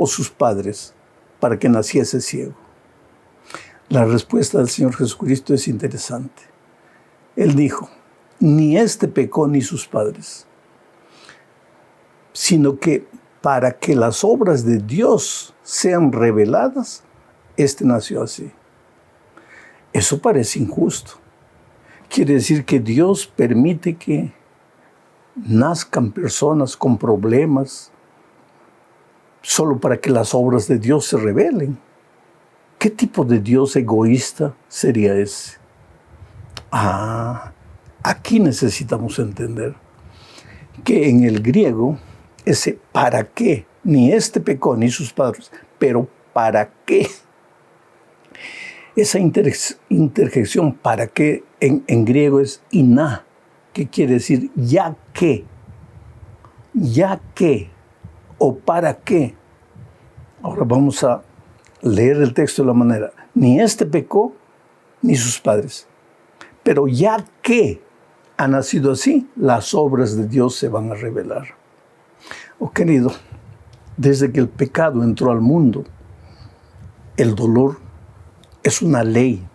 o sus padres para que naciese ciego? La respuesta del Señor Jesucristo es interesante. Él dijo, ni este pecó ni sus padres, sino que para que las obras de Dios sean reveladas, este nació así. Eso parece injusto. Quiere decir que Dios permite que nazcan personas con problemas solo para que las obras de Dios se revelen. ¿Qué tipo de Dios egoísta sería ese? Aquí necesitamos entender que en el griego ese para qué, ni este pecó ni sus padres, pero para qué. Esa interjección para qué en griego es iná, que quiere decir ya que, o para qué. Ahora vamos a leer el texto de la manera, ni este pecó ni sus padres, pero ya que ha nacido así, las obras de Dios se van a revelar. Oh querido, desde que el pecado entró al mundo, el dolor es una ley.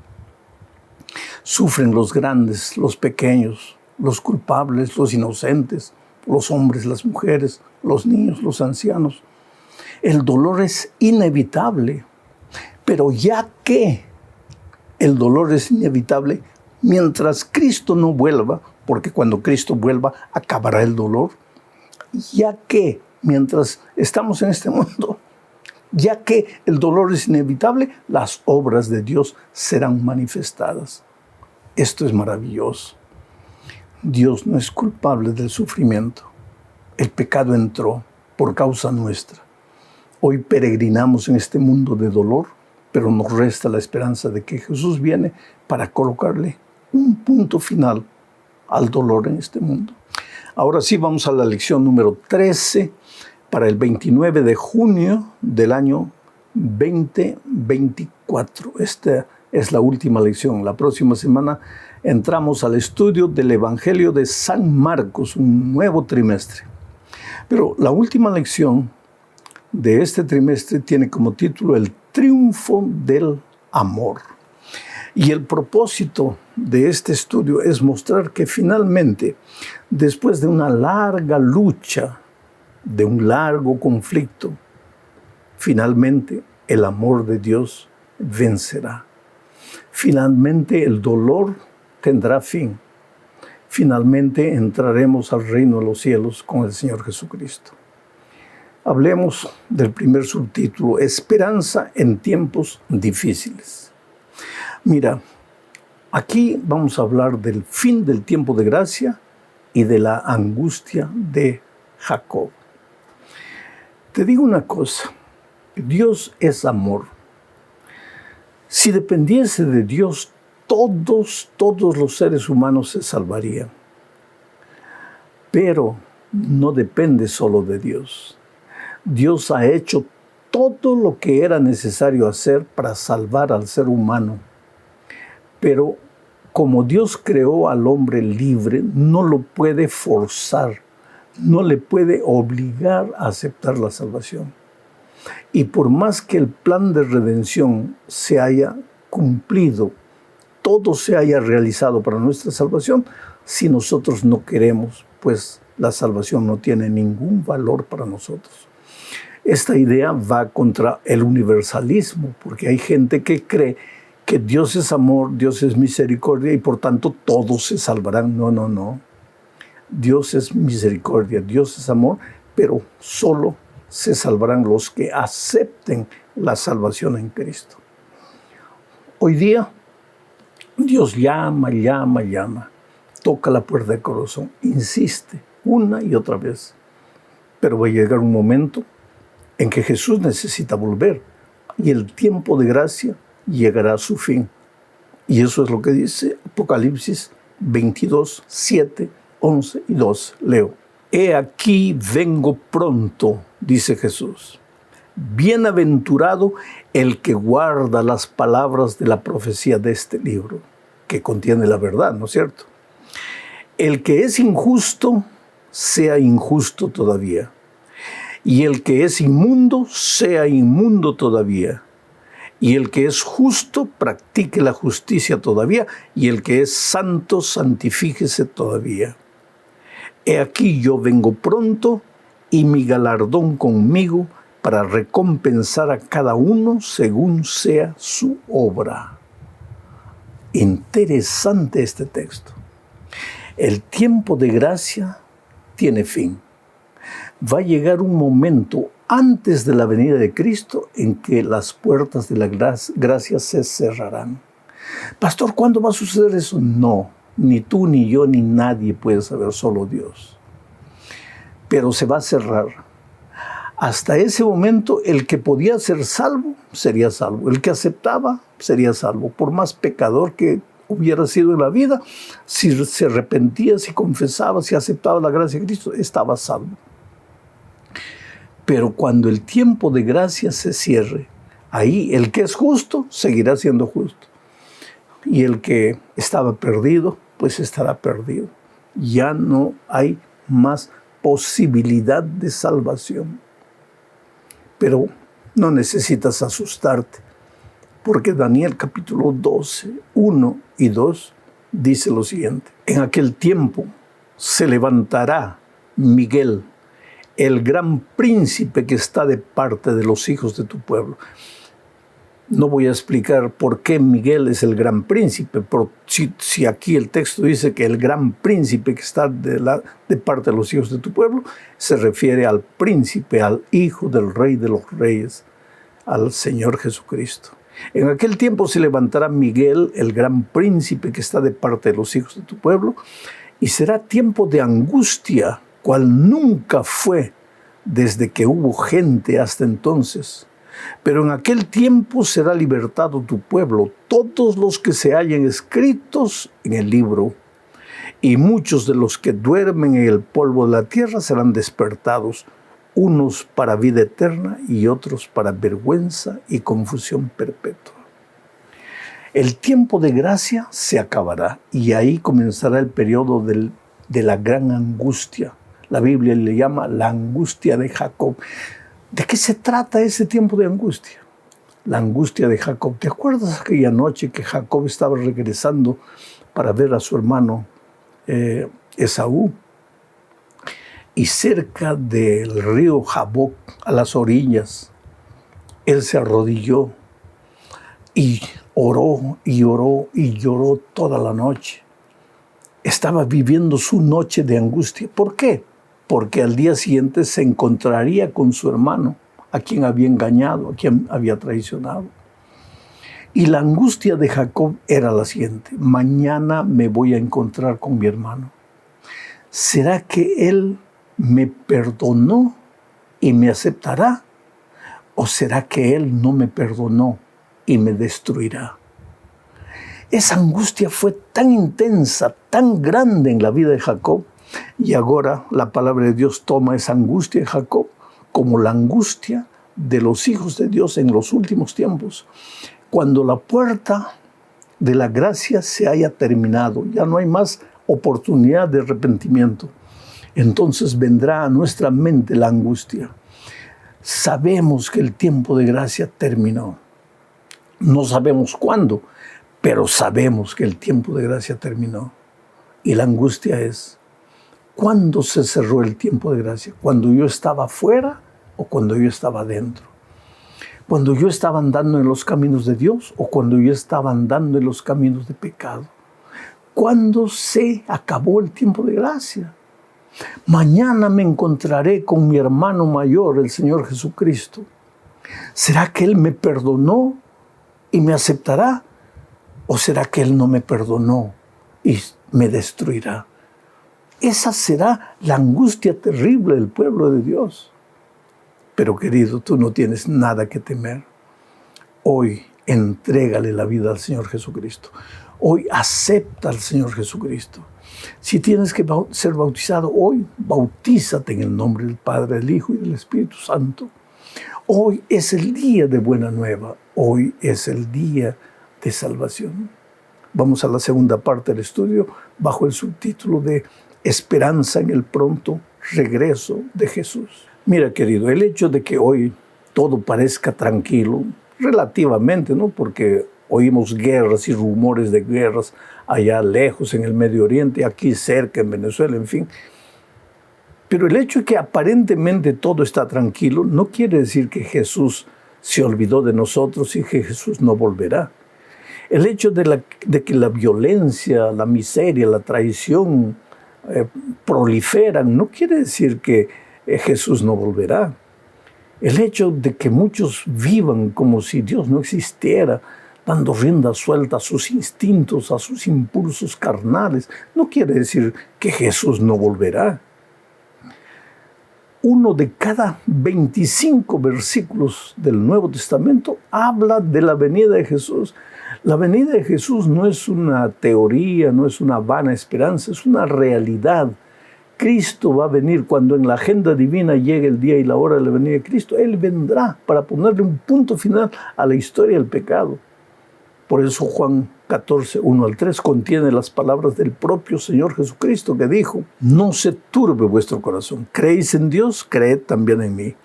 Sufren los grandes, los pequeños, los culpables, los inocentes, los hombres, las mujeres, los niños, los ancianos. El dolor es inevitable, pero ya que el dolor es inevitable, mientras Cristo no vuelva, porque cuando Cristo vuelva acabará el dolor, ya que mientras estamos en este mundo, ya que el dolor es inevitable, las obras de Dios serán manifestadas. Esto es maravilloso. Dios no es culpable del sufrimiento. El pecado entró por causa nuestra. Hoy peregrinamos en este mundo de dolor, pero nos resta la esperanza de que Jesús viene para colocarle un punto final al dolor en este mundo. Ahora sí vamos a la lección número 13 para el 29 de junio del año 2024. Esta es la última lección. La próxima semana entramos al estudio del Evangelio de San Marcos, un nuevo trimestre. Pero la última lección de este trimestre tiene como título El triunfo del amor. Y el propósito de este estudio es mostrar que finalmente, después de una larga lucha, de un largo conflicto, finalmente el amor de Dios vencerá. Finalmente el dolor tendrá fin. Finalmente entraremos al reino de los cielos con el Señor Jesucristo. Hablemos del primer subtítulo, Esperanza en tiempos difíciles. Mira, aquí vamos a hablar del fin del tiempo de gracia y de la angustia de Jacob. Te digo una cosa, Dios es amor. Si dependiese de Dios, todos los seres humanos se salvarían. Pero no depende solo de Dios. Dios ha hecho todo lo que era necesario hacer para salvar al ser humano. Pero como Dios creó al hombre libre, no lo puede forzar, no le puede obligar a aceptar la salvación. Y por más que el plan de redención se haya cumplido, todo se haya realizado para nuestra salvación, si nosotros no queremos, pues la salvación no tiene ningún valor para nosotros. Esta idea va contra el universalismo, porque hay gente que cree que Dios es amor, Dios es misericordia y por tanto todos se salvarán. No. Dios es misericordia, Dios es amor, pero solo se salvarán los que acepten la salvación en Cristo. Hoy día, Dios llama, toca la puerta del corazón, insiste una y otra vez. Pero va a llegar un momento en que Jesús necesita volver y el tiempo de gracia llegará a su fin. Y eso es lo que dice Apocalipsis 22, 7, 11 y 12. Leo. He aquí vengo pronto, dice Jesús. Bienaventurado el que guarda las palabras de la profecía de este libro, que contiene la verdad, ¿no es cierto? El que es injusto, sea injusto todavía. y el que es inmundo sea inmundo todavía, y el que es justo practique la justicia todavía, y el que es santo santifíquese todavía. He aquí yo vengo pronto, y mi galardón conmigo, para recompensar a cada uno según sea su obra. Interesante este texto. El tiempo de gracia tiene fin. Va a llegar un momento antes de la venida de Cristo en que las puertas de la gracia se cerrarán. Pastor, ¿cuándo va a suceder eso? No, ni tú, ni yo, ni nadie puede saber, solo Dios. Pero se va a cerrar. Hasta ese momento, el que podía ser salvo, sería salvo. El que aceptaba, sería salvo. Por más pecador que hubiera sido en la vida, si se arrepentía, si confesaba, si aceptaba la gracia de Cristo, estaba salvo. Pero cuando el tiempo de gracia se cierre, ahí el que es justo, seguirá siendo justo. Y el que estaba perdido, pues estará perdido. Ya no hay más posibilidad de salvación. Pero no necesitas asustarte, porque Daniel capítulo 12, 1 y 2 dice lo siguiente: en aquel tiempo se levantará Miguel, el gran príncipe que está de parte de los hijos de tu pueblo. No voy a explicar por qué Miguel es el gran príncipe, pero si aquí el texto dice que el gran príncipe que está de parte de los hijos de tu pueblo, se refiere al príncipe, al hijo del rey de los reyes, al Señor Jesucristo. En aquel tiempo se levantará Miguel, el gran príncipe que está de parte de los hijos de tu pueblo, y será tiempo de angustia, cual nunca fue desde que hubo gente hasta entonces. Pero en aquel tiempo será libertado tu pueblo, todos los que se hallen escritos en el libro, y muchos de los que duermen en el polvo de la tierra serán despertados, unos para vida eterna y otros para vergüenza y confusión perpetua. El tiempo de gracia se acabará y ahí comenzará el periodo de la gran angustia. La Biblia le llama la angustia de Jacob. ¿De qué se trata ese tiempo de angustia? La angustia de Jacob. ¿Te acuerdas aquella noche que Jacob estaba regresando para ver a su hermano Esaú? Y cerca del río Jaboc, a las orillas, él se arrodilló y oró y oró y lloró toda la noche. Estaba viviendo su noche de angustia. ¿Por qué? Porque al día siguiente se encontraría con su hermano, a quien había engañado, a quien había traicionado. Y la angustia de Jacob era la siguiente: mañana me voy a encontrar con mi hermano. ¿Será que él me perdonó y me aceptará? ¿O será que él no me perdonó y me destruirá? Esa angustia fue tan intensa, tan grande en la vida de Jacob. Y ahora la palabra de Dios toma esa angustia de Jacob como la angustia de los hijos de Dios en los últimos tiempos. Cuando la puerta de la gracia se haya terminado, ya no hay más oportunidad de arrepentimiento. Entonces vendrá a nuestra mente la angustia. Sabemos que el tiempo de gracia terminó. No sabemos cuándo, pero sabemos que el tiempo de gracia terminó. Y la angustia es: ¿cuándo se cerró el tiempo de gracia? ¿Cuando yo estaba fuera o cuando yo estaba dentro? ¿Cuando yo estaba andando en los caminos de Dios o cuando yo estaba andando en los caminos de pecado? ¿Cuándo se acabó el tiempo de gracia? Mañana me encontraré con mi hermano mayor, el Señor Jesucristo. ¿Será que Él me perdonó y me aceptará? ¿O será que Él no me perdonó y me destruirá? Esa será la angustia terrible del pueblo de Dios. Pero querido, tú no tienes nada que temer. Hoy entrégale la vida al Señor Jesucristo. Hoy acepta al Señor Jesucristo. Si tienes que ser bautizado hoy, bautízate en el nombre del Padre, del Hijo y del Espíritu Santo. Hoy es el día de buena nueva. Hoy es el día de salvación. Vamos a la segunda parte del estudio bajo el subtítulo de Esperanza en el pronto regreso de Jesús. Mira, querido, el hecho de que hoy todo parezca tranquilo, relativamente, ¿no? Porque oímos guerras y rumores de guerras allá lejos en el Medio Oriente, aquí cerca en Venezuela, en fin. Pero el hecho de que aparentemente todo está tranquilo no quiere decir que Jesús se olvidó de nosotros y que Jesús no volverá. El hecho de que la violencia, la miseria, la traición proliferan no quiere decir que Jesús no volverá. El hecho de que muchos vivan como si Dios no existiera, dando rienda suelta a sus instintos, a sus impulsos carnales, no quiere decir que Jesús no volverá. Uno de cada 25 versículos del Nuevo Testamento habla de la venida de Jesús. La venida de Jesús no es una teoría, no es una vana esperanza, es una realidad. Cristo va a venir cuando en la agenda divina llegue el día y la hora de la venida de Cristo. Él vendrá para ponerle un punto final a la historia del pecado. Por eso Juan 14, 1 al 3 contiene las palabras del propio Señor Jesucristo que dijo: no se turbe vuestro corazón. ¿Creéis en Dios? Creed también en mí.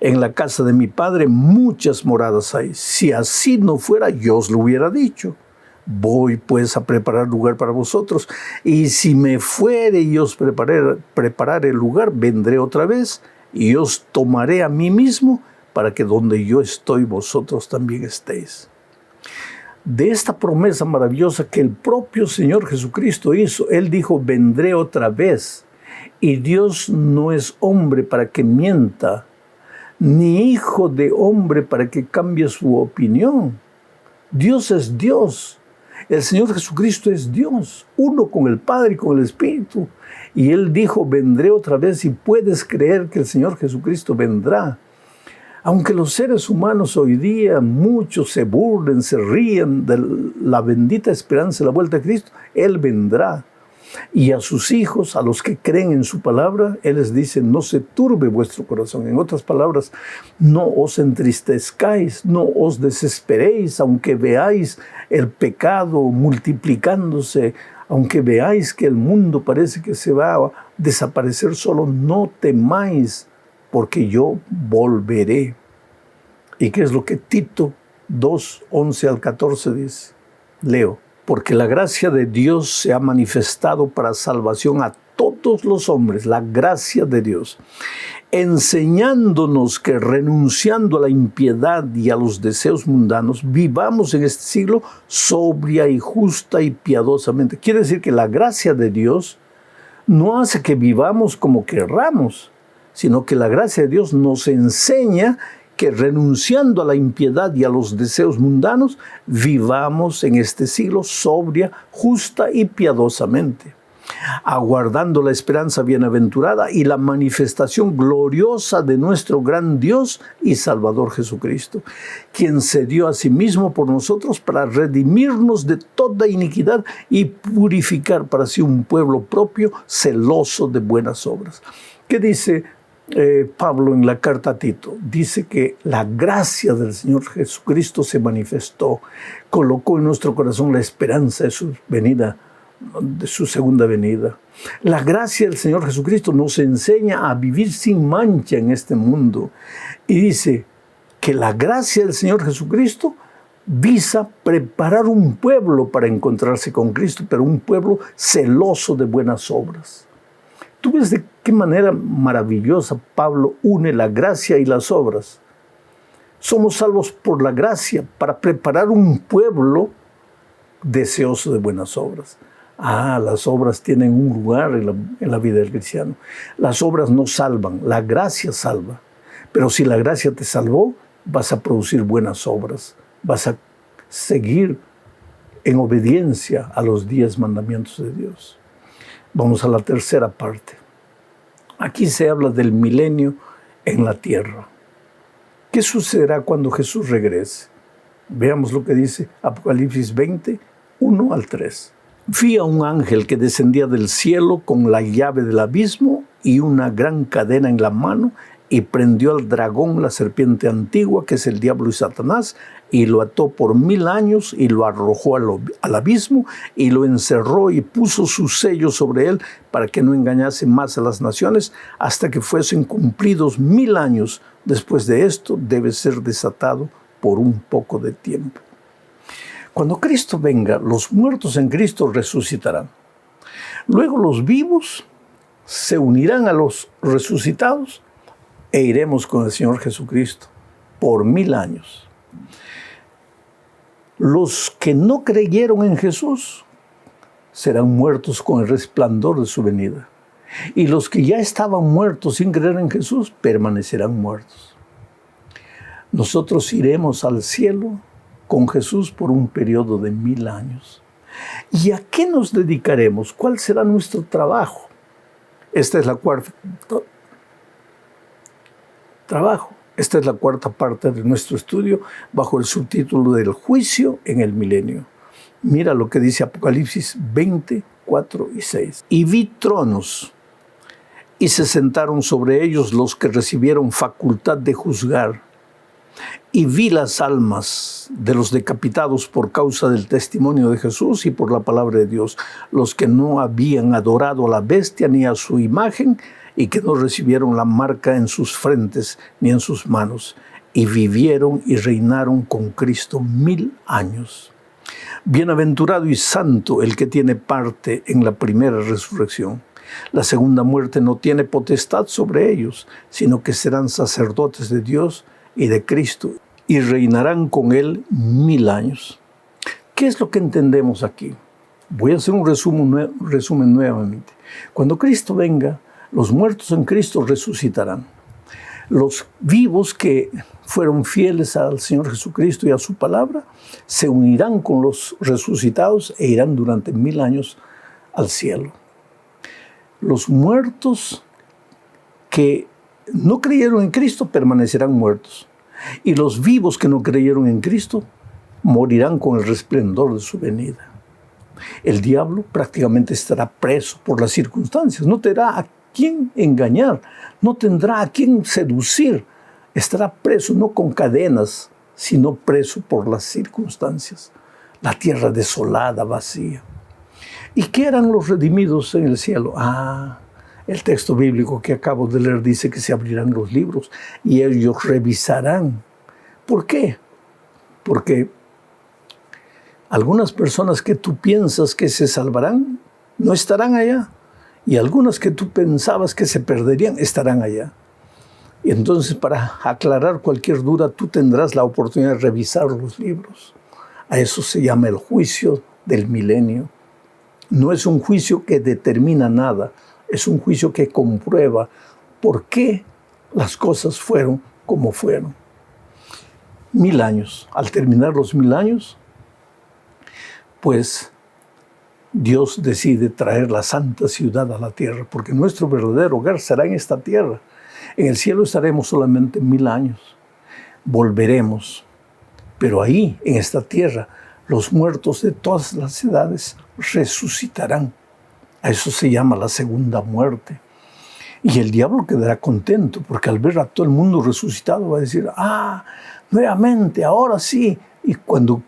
En la casa de mi Padre muchas moradas hay. Si así no fuera, yo os lo hubiera dicho. Voy pues a preparar lugar para vosotros. Y si me fuere y os prepararé el lugar, vendré otra vez y os tomaré a mí mismo, para que donde yo estoy, vosotros también estéis. De esta promesa maravillosa que el propio Señor Jesucristo hizo, Él dijo: vendré otra vez. Y Dios no es hombre para que mienta, ni hijo de hombre para que cambie su opinión. Dios es Dios. El Señor Jesucristo es Dios, uno con el Padre y con el Espíritu. Y Él dijo: vendré otra vez, y puedes creer que el Señor Jesucristo vendrá. Aunque los seres humanos hoy día, muchos se burlen, se ríen de la bendita esperanza de la vuelta de Cristo, Él vendrá. Y a sus hijos, a los que creen en su palabra, Él les dice: no se turbe vuestro corazón. En otras palabras, no os entristezcáis, no os desesperéis, aunque veáis el pecado multiplicándose, aunque veáis que el mundo parece que se va a desaparecer solo, no temáis, porque yo volveré. ¿Y qué es lo que Tito 2, 11 al 14 dice? Leo: porque la gracia de Dios se ha manifestado para salvación a todos los hombres, la gracia de Dios, enseñándonos que renunciando a la impiedad y a los deseos mundanos, vivamos en este siglo sobria y justa y piadosamente. Quiere decir que la gracia de Dios no hace que vivamos como querramos, sino que la gracia de Dios nos enseña que renunciando a la impiedad y a los deseos mundanos, vivamos en este siglo sobria, justa y piadosamente, aguardando la esperanza bienaventurada y la manifestación gloriosa de nuestro gran Dios y Salvador Jesucristo, quien se dio a sí mismo por nosotros para redimirnos de toda iniquidad y purificar para sí un pueblo propio, celoso de buenas obras. ¿Qué dice Pablo en la carta a Tito? Dice que la gracia del Señor Jesucristo se manifestó, colocó en nuestro corazón la esperanza de su venida, de su segunda venida. La gracia del Señor Jesucristo nos enseña a vivir sin mancha en este mundo. Y dice que la gracia del Señor Jesucristo visa preparar un pueblo para encontrarse con Cristo, pero un pueblo celoso de buenas obras. ¿Tú ves de qué manera maravillosa Pablo une la gracia y las obras? Somos salvos por la gracia para preparar un pueblo deseoso de buenas obras. Las obras tienen un lugar en la vida del cristiano. Las obras no salvan, la gracia salva. Pero si la gracia te salvó, vas a producir buenas obras. Vas a seguir en obediencia a los 10 mandamientos de Dios. Vamos a la tercera parte. Aquí se habla del milenio en la tierra. ¿Qué sucederá cuando Jesús regrese? Veamos lo que dice Apocalipsis 20, 1 al 3. Vi a un ángel que descendía del cielo con la llave del abismo y una gran cadena en la mano, y prendió al dragón, la serpiente antigua, que es el diablo y Satanás, y lo ató por 1000 años y lo arrojó al abismo y lo encerró y puso su sello sobre él para que no engañase más a las naciones hasta que fuesen cumplidos 1000 años. Después de esto debe ser desatado por un poco de tiempo. Cuando Cristo venga, los muertos en Cristo resucitarán. Luego los vivos se unirán a los resucitados e iremos con el Señor Jesucristo por 1000 años. Los que no creyeron en Jesús serán muertos con el resplandor de su venida. Y los que ya estaban muertos sin creer en Jesús permanecerán muertos. Nosotros iremos al cielo con Jesús por un periodo de 1000 años. ¿Y a qué nos dedicaremos? ¿Cuál será nuestro trabajo? Esta es la cuarta parte de nuestro estudio bajo el subtítulo del juicio en el milenio. Mira lo que dice Apocalipsis 20, 4 y 6. Y vi tronos, y se sentaron sobre ellos los que recibieron facultad de juzgar. Y vi las almas de los decapitados por causa del testimonio de Jesús y por la palabra de Dios, los que no habían adorado a la bestia ni a su imagen, y que no recibieron la marca en sus frentes ni en sus manos, y vivieron y reinaron con Cristo 1000 años. Bienaventurado y santo el que tiene parte en la primera resurrección. La segunda muerte no tiene potestad sobre ellos, sino que serán sacerdotes de Dios y de Cristo, y reinarán con Él 1000 años. ¿Qué es lo que entendemos aquí? Voy a hacer un resumen nuevamente. Cuando Cristo venga, los muertos en Cristo resucitarán. Los vivos que fueron fieles al Señor Jesucristo y a su palabra se unirán con los resucitados e irán durante 1000 años al cielo. Los muertos que no creyeron en Cristo permanecerán muertos. Y los vivos que no creyeron en Cristo morirán con el resplendor de su venida. El diablo prácticamente estará preso por las circunstancias. No tendrá a quién engañar, no tendrá a quién seducir. Estará preso no con cadenas, sino preso por las circunstancias. La tierra desolada, vacía. ¿Y qué harán los redimidos en el cielo? El texto bíblico que acabo de leer dice que se abrirán los libros y ellos revisarán. ¿Por qué? Porque algunas personas que tú piensas que se salvarán no estarán allá. Y algunas que tú pensabas que se perderían estarán allá. Y entonces, para aclarar cualquier duda, tú tendrás la oportunidad de revisar los libros. A eso se llama el juicio del milenio. No es un juicio que determina nada, es un juicio que comprueba por qué las cosas fueron como fueron. 1000 años. Al terminar los 1000 años, pues Dios decide traer la santa ciudad a la tierra, porque nuestro verdadero hogar será en esta tierra. En el cielo estaremos solamente 1000 años. Volveremos, pero ahí, en esta tierra, los muertos de todas las edades resucitarán. A eso se llama la segunda muerte. Y el diablo quedará contento, porque al ver a todo el mundo resucitado va a decir, nuevamente, ahora sí. Y cuando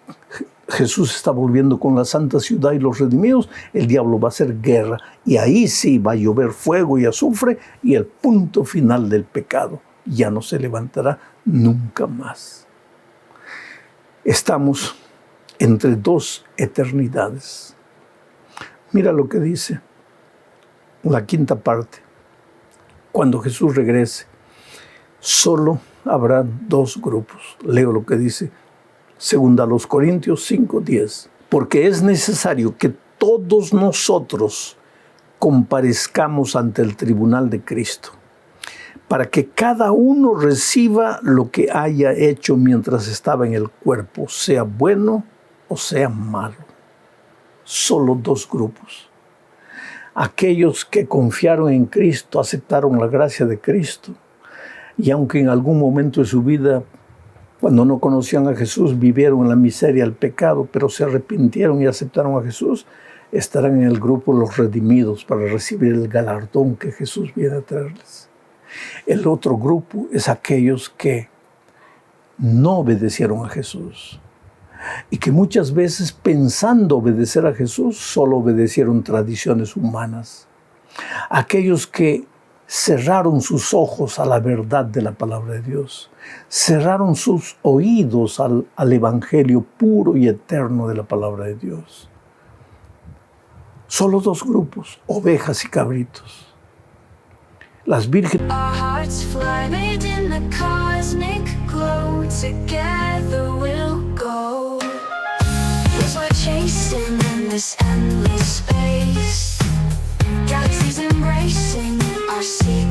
Jesús está volviendo con la santa ciudad y los redimidos, el diablo va a hacer guerra. Y ahí sí va a llover fuego y azufre y el punto final del pecado. Ya no se levantará nunca más. Estamos entre dos eternidades. Mira lo que dice la quinta parte. Cuando Jesús regrese, solo habrá dos grupos. Leo lo que dice segunda a los Corintios 5:10. Porque es necesario que todos nosotros comparezcamos ante el tribunal de Cristo, para que cada uno reciba lo que haya hecho mientras estaba en el cuerpo, sea bueno o sea malo. Solo dos grupos. Aquellos que confiaron en Cristo, aceptaron la gracia de Cristo, y aunque en algún momento de su vida, cuando no conocían a Jesús, vivieron en la miseria, el pecado, pero se arrepintieron y aceptaron a Jesús, estarán en el grupo los redimidos para recibir el galardón que Jesús viene a traerles. El otro grupo es aquellos que no obedecieron a Jesús y que muchas veces pensando obedecer a Jesús solo obedecieron tradiciones humanas. Aquellos que cerraron sus ojos a la verdad de la palabra de Dios, cerraron sus oídos al evangelio puro y eterno de la palabra de Dios. Solo dos grupos, ovejas y cabritos. Las vírgenes. Our hearts fly made in the cosmic glow. Together we'll go. Cause we're chasing in this endless space. Galaxies embracing our secret.